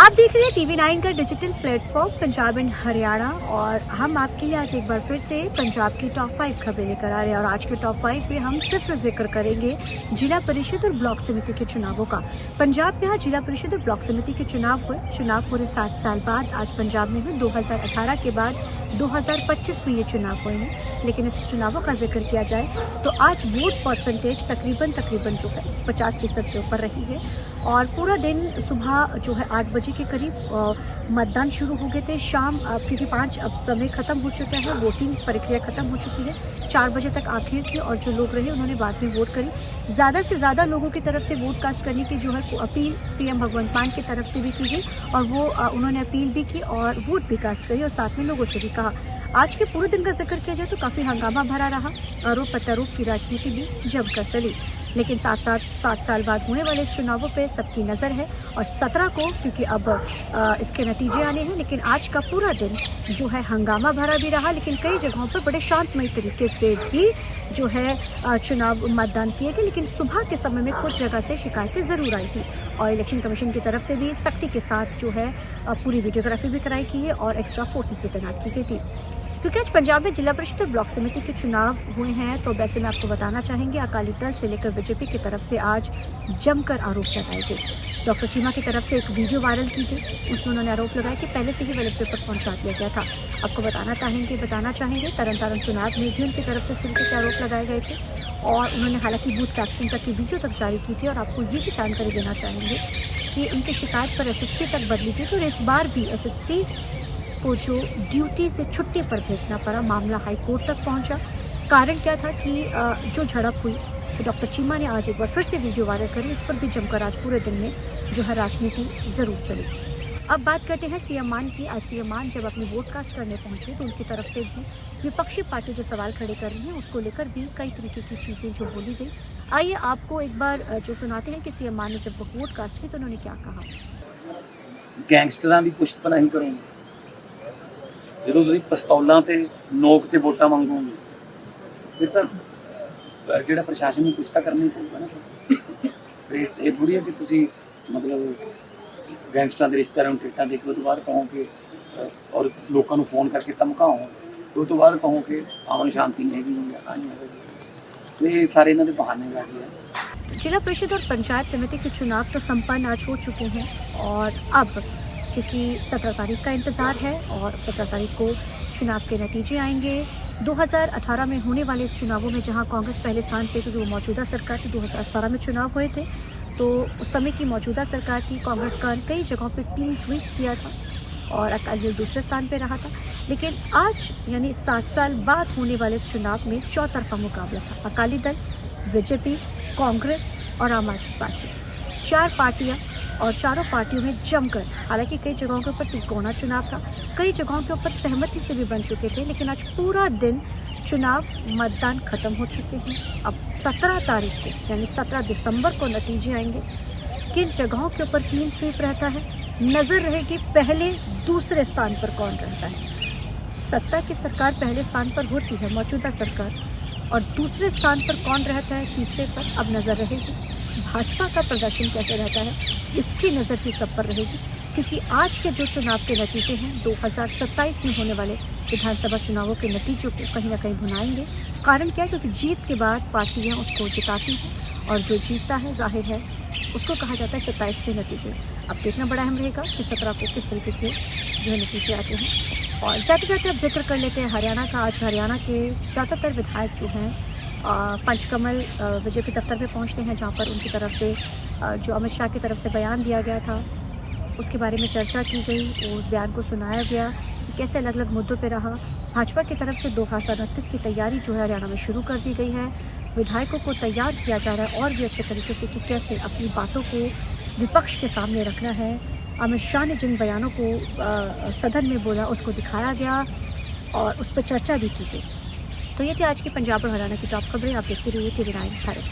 आप देख रहे हैं TV9 का digital platform Punjab and Haryana और हम आपके लिए आज एक बार फिर से पंजाब की टॉप 5 खबरें लेकर आ रहे हैं। और आज के टॉप 5 में हम सिर्फ जिक्र करेंगे जिला परिषद और ब्लॉक समिति के चुनावों का। पंजाब में आज जिला परिषद और ब्लॉक समिति के चुनाव हुए। चुनाव पूरे 7 साल बाद आज पंजाब में हुए। 2018 के बाद 2025 में ये चुनाव हुए हैं। लेकिन इस चुनावों का जिक्र किया जाए तो आज वोट परसेंटेज तकरीबन जो है 50% से ऊपर रही है। और पूरा दिन सुबह जो है 8 बजे के करीब मतदान शुरू हो गए थे। शाम क्योंकि 5 अब समय खत्म हो चुका है, वोटिंग प्रक्रिया खत्म हो चुकी है। 4 बजे तक आखिर थी और जो लोग रहे उन्होंने बाद में वोट करी। ज़्यादा से ज़्यादा लोगों की तरफ से वोट कास्ट करने की जो है अपील CM भगवंत मान की तरफ से भी की गई और वो उन्होंने अपील भी की और वोट भी कास्ट करी और साथ में लोगों से भी कहा। आज के पूरे दिन का जिक्र किया जाए तो काफ़ी हंगामा भरा रहा। आरोप प्रत्यारोप की राजनीति भी जमकर चली। लेकिन 7 साल बाद होने वाले इस चुनावों पे सबकी नज़र है और 17 को क्योंकि अब इसके नतीजे आने हैं। लेकिन आज का पूरा दिन जो है हंगामा भरा भी रहा। लेकिन कई जगहों पर बड़े शांतमय तरीके से भी जो है चुनाव मतदान किए गए। लेकिन सुबह के समय में कुछ जगह से शिकायतें ज़रूर आई थी और इलेक्शन कमीशन की तरफ से भी सख्ती के साथ जो है पूरी वीडियोग्राफी भी कराई की है और एक्स्ट्रा फोर्सेस भी तैनात की गई थी। क्योंकि आज पंजाब में जिला परिषद और ब्लॉक समिति के चुनाव हुए हैं तो वैसे में आपको बताना चाहेंगे अकाली दल से लेकर बीजेपी की तरफ से आज जमकर आरोप लगाए गए। डॉक्टर चीमा की तरफ से एक वीडियो वायरल की गई। उसमें उन्होंने आरोप लगाया कि पहले से ही बैलेट पेपर पहुंचा दिया गया था। आपको बताना चाहेंगे तरन चुनाव में भी उनकी तरफ से इस तरीके के आरोप लगाए गए थे और उन्होंने हालांकि बूथ कैप्शन तक की वीडियो तक जारी की थी। और आपको ये भी जानकारी देना चाहेंगे कि उनकी शिकायत पर SSP तक बदली थी। तो इस बार भी SSP को जो ड्यूटी से छुट्टी पर भेजना पड़ा, मामला हाई कोर्ट तक पहुंचा। कारण क्या था कि जो झड़प हुई तो डॉक्टर चीमा ने आज एक बार फिर से वीडियो वायरल करी। इस पर भी जमकर आज पूरे दिन में जो है राजनीति जरूर चली। अब बात करते हैं CM मान की। आज CM मान जब अपनी वोट कास्ट करने पहुंचे तो उनकी तरफ से भी विपक्षी पार्टी जो सवाल खड़े कर रही है उसको लेकर भी कई तरीके की चीज़ें जो बोली गई। आइए आपको एक बार जो सुनाते हैं कि CM मान ने जब वोट कास्ट की तो उन्होंने क्या कहा। गैंगस्टਰਾਂ ਦੀ ਪੁਸ਼ਤ ਪਨਾਹੀ ਕਰੋਗੇ ਜਦੋਂ ਤੁਸੀਂ ਪਿਸਤੌਲਾਂ ਤੇ ਨੋਕ ਤੇ ਵੋਟਾਂ ਮੰਗੋਗੇ ਫਿਰ ਤਾਂ ਜਿਹੜਾ ਪ੍ਰਸ਼ਾਸਨ ਨੂੰ ਕੁਛ ਤਾਂ ਕਰਨਾ ਹੀ ਪਊਗਾ ਨਾ। ਫਿਰ ਇਹ ਥੋੜੀ ਹੈ ਕਿ ਤੁਸੀਂ ਮਤਲਬ ਗੈਂਗਸਟਰਾਂ ਦੇ ਰਿਸ਼ਤੇਦਾਰਾਂ ਨੂੰ ਟਿਕਟਾਂ ਦੇ ਕੇ ਉਹ ਤੋਂ ਬਾਅਦ ਕਹੋ ਕਿ ਔਰ ਲੋਕਾਂ ਨੂੰ ਫੋਨ ਕਰਕੇ ਧਮਕਾਓ ਉਹ ਤੋਂ ਬਾਅਦ ਕਹੋ ਕਿ ਅਮਨ ਸ਼ਾਂਤੀ नहीं ਹੈਗੀ ਜਾਂ ਨਹੀਂ ਹੈਗੀ। ਇਹ ਸਾਰੇ ਇਹਨਾਂ ਦੇ ਬਹਾਨੇ ਲੱਗੇ ਆ। जिला परिषद और पंचायत समिति के चुनाव तो संपन्न आज हो चुके हैं और अब क्योंकि 17 तारीख का इंतज़ार है और 17 तारीख को चुनाव के नतीजे आएंगे। 2018 में होने वाले इस चुनावों में जहां कांग्रेस पहले स्थान पे क्योंकि वो मौजूदा सरकार थी, 2017 में चुनाव हुए थे तो उस समय की मौजूदा सरकार थी। कांग्रेस का कई जगहों पर क्लीन स्वीप किया था और अकाली दल दूसरे स्थान पे रहा था। लेकिन आज यानी 7 साल बाद होने वाले इस चुनाव में चौतरफा मुकाबला था। अकाली दल, बीजेपी, कांग्रेस और आम आदमी पार्टी, 4 पार्टियां और चारों पार्टियों में जमकर, हालांकि कई जगहों के ऊपर तिकोना चुनाव था, कई जगहों के ऊपर सहमति से भी बन चुके थे। लेकिन आज पूरा दिन चुनाव मतदान खत्म हो चुके हैं। अब 17 तारीख को यानी 17 दिसंबर को नतीजे आएंगे। किन जगहों के ऊपर क्लीन स्वीप रहता है, नजर रहेगी पहले दूसरे स्थान पर कौन रहता है। सत्ता की सरकार पहले स्थान पर होती है मौजूदा सरकार और दूसरे स्थान पर कौन रहता है, तीसरे पर अब नज़र रहेगी। भाजपा का प्रदर्शन कैसे रहता है इसकी नज़र भी सब पर रहेगी क्योंकि आज के जो चुनाव के नतीजे हैं 2027 में होने वाले विधानसभा चुनावों के नतीजों को कहीं ना कहीं भुनाएंगे। कारण क्या है, क्योंकि जीत के बाद पार्टियां उसको जिताती हैं और जो जीतता है जाहिर है उसको कहा जाता है 27 के नतीजे। अब देखना बड़ा अहम रहेगा कि 17 को किस तरीके के जो है नतीजे आते हैं। और जाते जाते अब जिक्र कर लेते हैं हरियाणा का। आज हरियाणा के ज़्यादातर विधायक जो हैं पंचकमल बीजेपी दफ्तर में पहुंचते हैं जहां पर उनकी तरफ से जो अमित शाह की तरफ से बयान दिया गया था उसके बारे में चर्चा की गई और बयान को सुनाया गया कि कैसे अलग अलग मुद्दों पर रहा। भाजपा की तरफ से 2029 की तैयारी जो है हरियाणा में शुरू कर दी गई है। विधायकों को तैयार किया जा रहा है और भी अच्छे तरीके से कि कैसे अपनी बातों को विपक्ष के सामने रखना है। अमित शाह ने जिन बयानों को सदन में बोला उसको दिखाया गया और उस पर चर्चा भी की गई। तो ये थी आज की पंजाब और हरियाणा की टॉप खबरें। आप देखते रहिए TV9 भारत।